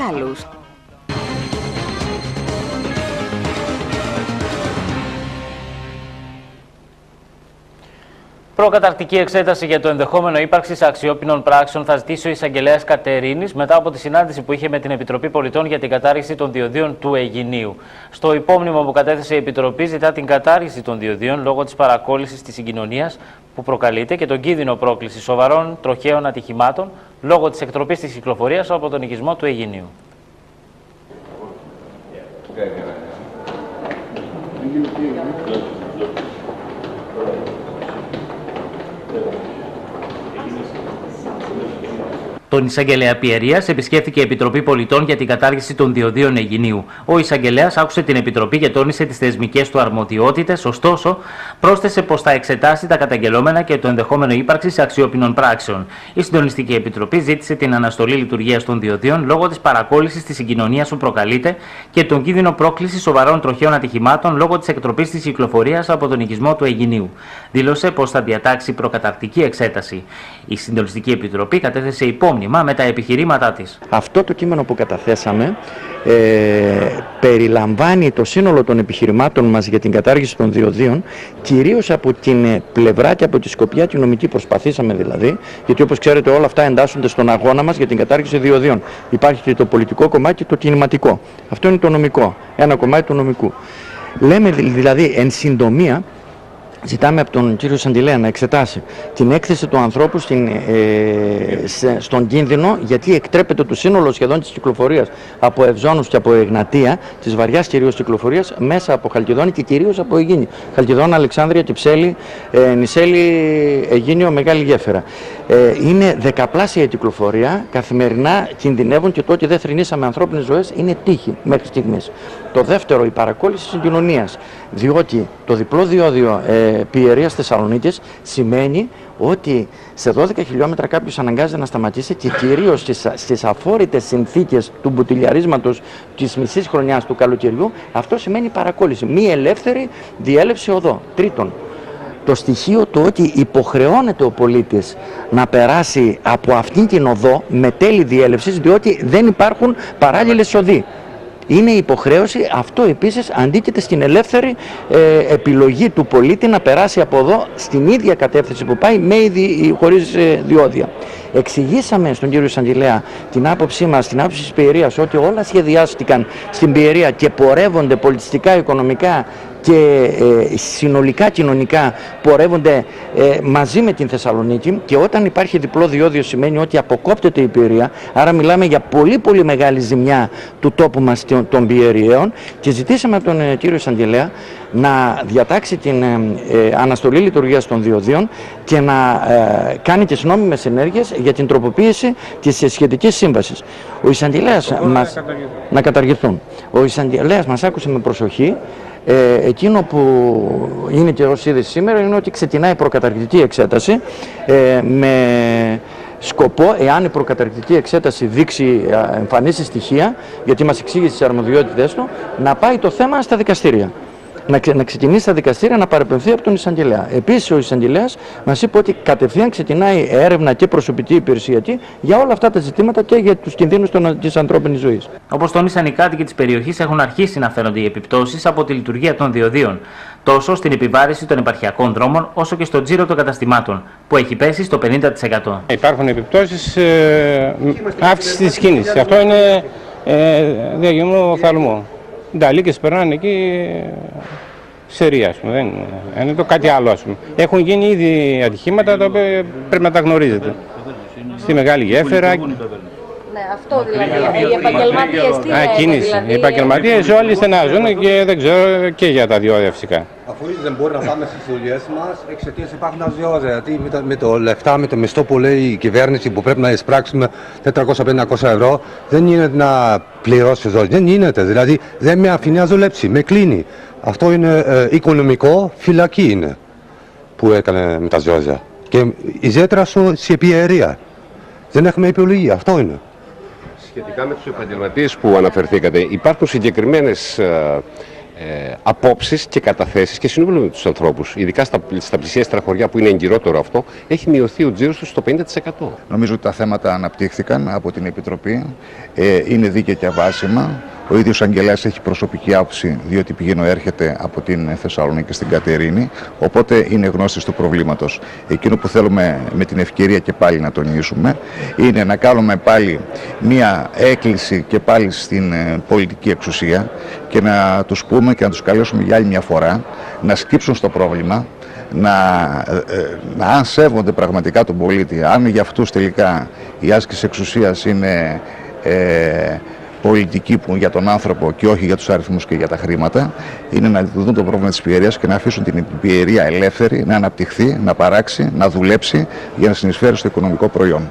μεγάλους. Προκαταρκτική εξέταση για το ενδεχόμενο ύπαρξης αξιόπινων πράξεων θα ζητήσει ο εισαγγελέας Κατερίνης μετά από τη συνάντηση που είχε με την Επιτροπή Πολιτών για την κατάργηση των διοδίων του Αιγινίου. Στο υπόμνημα που κατέθεσε η Επιτροπή ζητά την κατάργηση των διοδίων λόγω της παρακόλλησης της συγκοινωνίας που προκαλείται και τον κίνδυνο πρόκλησης σοβαρών τροχαίων ατυχημάτων λόγω της εκτροπής της κυκλοφορίας από τον οικισμό του Αιγινίου. Τον εισαγγελέα Πιερίας επισκέφθηκε η Επιτροπή Πολιτών για την κατάργηση των διοδίων Αιγινίου. Ο εισαγγελέας άκουσε την Επιτροπή και τόνισε τις θεσμικές του αρμοδιότητες, ωστόσο, πρόσθεσε πως θα εξετάσει τα καταγγελόμενα και το ενδεχόμενο ύπαρξης αξιόπινων πράξεων. Η Συντονιστική Επιτροπή ζήτησε την αναστολή λειτουργίας των διοδίων λόγω της παρακόλλησης της συγκοινωνίας που προκαλείται και τον κίνδυνο πρόκλησης σοβαρών τροχαίων ατυχημάτων λόγω της εκτροπής της κυκλοφορίας από τον οικισμό του Αιγινίου. Δήλωσε πως θα διατάξει προκαταρκτική εξέταση. Η Συντονιστική Επιτροπή κατέθεσε υπόμνημα με τα επιχειρήματά της. Αυτό το κείμενο που καταθέσαμε περιλαμβάνει το σύνολο των επιχειρημάτων μας για την κατάργηση των διοδίων, κυρίως από την πλευρά και από τη σκοπιά τη νομική. Προσπαθήσαμε δηλαδή, γιατί όπως ξέρετε όλα αυτά εντάσσονται στον αγώνα μας για την κατάργηση διοδίων. Υπάρχει και το πολιτικό κομμάτι και το κινηματικό. Αυτό είναι το νομικό, ένα κομμάτι του νομικού. Λέμε δηλαδή εν συντομία, ζητάμε από τον κύριο Σαντιλέα να εξετάσει την έκθεση του ανθρώπου στον κίνδυνο, γιατί εκτρέπεται το σύνολο σχεδόν της κυκλοφορίας από Ευζώνους και από Εγνατία, της βαριάς κυρίως κυκλοφορίας, μέσα από Χαλκιδόνη και κυρίως από Αιγίνη. Χαλκιδόνα, Αλεξάνδρεια, Κυψέλη, Νησέλη, Αιγίνιο, Μεγάλη Γέφυρα. Είναι δεκαπλάσια η κυκλοφορία, καθημερινά κινδυνεύουν και το ότι δεν θρηνήσαμε ανθρώπινες ζωές είναι τύχη μέχρι στιγμής. Το δεύτερο, η παρακόλληση συγκοινωνίας, διότι το διπλό διόδιο Πιερίας Θεσσαλονίκης σημαίνει ότι σε 12 χιλιόμετρα κάποιος αναγκάζεται να σταματήσει και κυρίως στις αφόρητες συνθήκες του μπουτιλιαρίσματος της μισής χρονιάς του καλοκαιριού, αυτό σημαίνει παρακόλληση, μη ελεύθερη διέλευση οδό. Τρίτον, το στοιχείο το ότι υποχρεώνεται ο πολίτης να περάσει από αυτήν την οδό με τέλη διέλευσης, διότι δεν υπάρχουν παράλληλες οδοί. Είναι υποχρέωση, αυτό επίσης αντίκειται στην ελεύθερη επιλογή του πολίτη να περάσει από εδώ στην ίδια κατεύθυνση που πάει με χωρίς διόδια. Εξηγήσαμε στον κύριο Σαντιλέα την άποψή μας, την άποψη της Πιερίας, ότι όλα σχεδιάστηκαν στην Πιερία και πορεύονται πολιτιστικά, οικονομικά και συνολικά κοινωνικά πορεύονται μαζί με την Θεσσαλονίκη, και όταν υπάρχει διπλό διόδιο σημαίνει ότι αποκόπτεται η Πιερία, άρα μιλάμε για πολύ πολύ μεγάλη ζημιά του τόπου μας των Πιεριαίων, και ζητήσαμε από τον κύριο Σαντιλέα να διατάξει την αναστολή λειτουργίας των διοδίων και να κάνει τις νόμιμες ενέργειες για την τροποποίηση της σχετικής σύμβασης. Ο εισαγγελέας μας να καταργηθούν. Ο εισαγγελέας μας άκουσε με προσοχή. Εκείνο που είναι και ως είδηση σήμερα είναι ότι ξεκινάει προκαταρκτική εξέταση με σκοπό, εάν η προκαταρκτική εξέταση δείξει, εμφανίσει στοιχεία, γιατί μας εξήγησε τις αρμοδιότητες του, να πάει το θέμα στα δικαστήρια. Να ξεκινήσει στα δικαστήρια, να παραπεμφθεί από τον εισαγγελέα. Επίσης, ο εισαγγελέας μας είπε ότι κατευθείαν ξεκινάει έρευνα και προσωπική υπηρεσιακή για όλα αυτά τα ζητήματα και για τους κινδύνους της ανθρώπινης ζωής. Όπως τόνισαν οι κάτοικοι της περιοχής, έχουν αρχίσει να φαίνονται οι επιπτώσεις από τη λειτουργία των διοδίων, τόσο στην επιβάρηση των επαρχιακών δρόμων, όσο και στο τζίρο των καταστημάτων, που έχει πέσει στο 50%. Υπάρχουν επιπτώσεις αύξησης της κίνησης. Αυτό είναι διαγυμνού οφθαλμού. Οι Νταλίκες περνάνε εκεί σερία, ας πούμε. Δεν είναι το κάτι άλλο, ας πούμε. Έχουν γίνει ήδη ατυχήματα τα οποία πρέπει να τα γνωρίζετε. Στη Μεγάλη Γέφυρα. Ναι, αυτό δηλαδή. Οι επαγγελματίες τι είναι, κίνηση. δηλαδή, οι επαγγελματίες όλοι στενάζουν και δεν ξέρω και για τα διόδια φυσικά. Αφού δεν μπορεί να πάμε στις δουλειές μας εξαιτίας υπάρχουν τα διόδια. Γιατί με το λεφτά, με το μισθό που λέει η κυβέρνηση που πρέπει να εισπράξουμε 400-500 ευρώ, δεν γίνεται να πληρώσει ζωή. Δεν γίνεται. Δηλαδή δεν με αφήνει να δουλέψει, με κλείνει. Αυτό είναι οικονομικό, φυλακή είναι που έκανε με τα διόδια. Και ιδιαίτερα σε Πιερία. Δεν έχουμε επιλογή, αυτό είναι. Σχετικά με τους επαγγελματίες που αναφερθήκατε, υπάρχουν συγκεκριμένες απόψεις και καταθέσεις και συνομιλούμε με τους ανθρώπους. Ειδικά στα πλησιέστερα χωριά που είναι εγκυρότερο αυτό, έχει μειωθεί ο τζίρος τους στο 50%. Νομίζω ότι τα θέματα αναπτύχθηκαν από την Επιτροπή, είναι δίκαια και αβάσιμα. Ο ίδιος Αγγελέας έχει προσωπική άποψη, διότι πηγαίνω έρχεται από την Θεσσαλονίκη στην Κατερίνη, οπότε είναι γνώστης του προβλήματος. Εκείνο που θέλουμε με την ευκαιρία και πάλι να τονίσουμε είναι να κάνουμε πάλι μία έκκληση και πάλι στην πολιτική εξουσία και να τους πούμε και να τους καλέσουμε για άλλη μια φορά να σκύψουν στο πρόβλημα, αν σέβονται πραγματικά τον πολίτη, αν για αυτούς τελικά η άσκηση εξουσίας είναι πολιτική που για τον άνθρωπο και όχι για τους αριθμούς και για τα χρήματα, είναι να δουν το πρόβλημα της πιερίας και να αφήσουν την πιερία ελεύθερη να αναπτυχθεί, να παράξει, να δουλέψει για να συνεισφέρει στο οικονομικό προϊόν.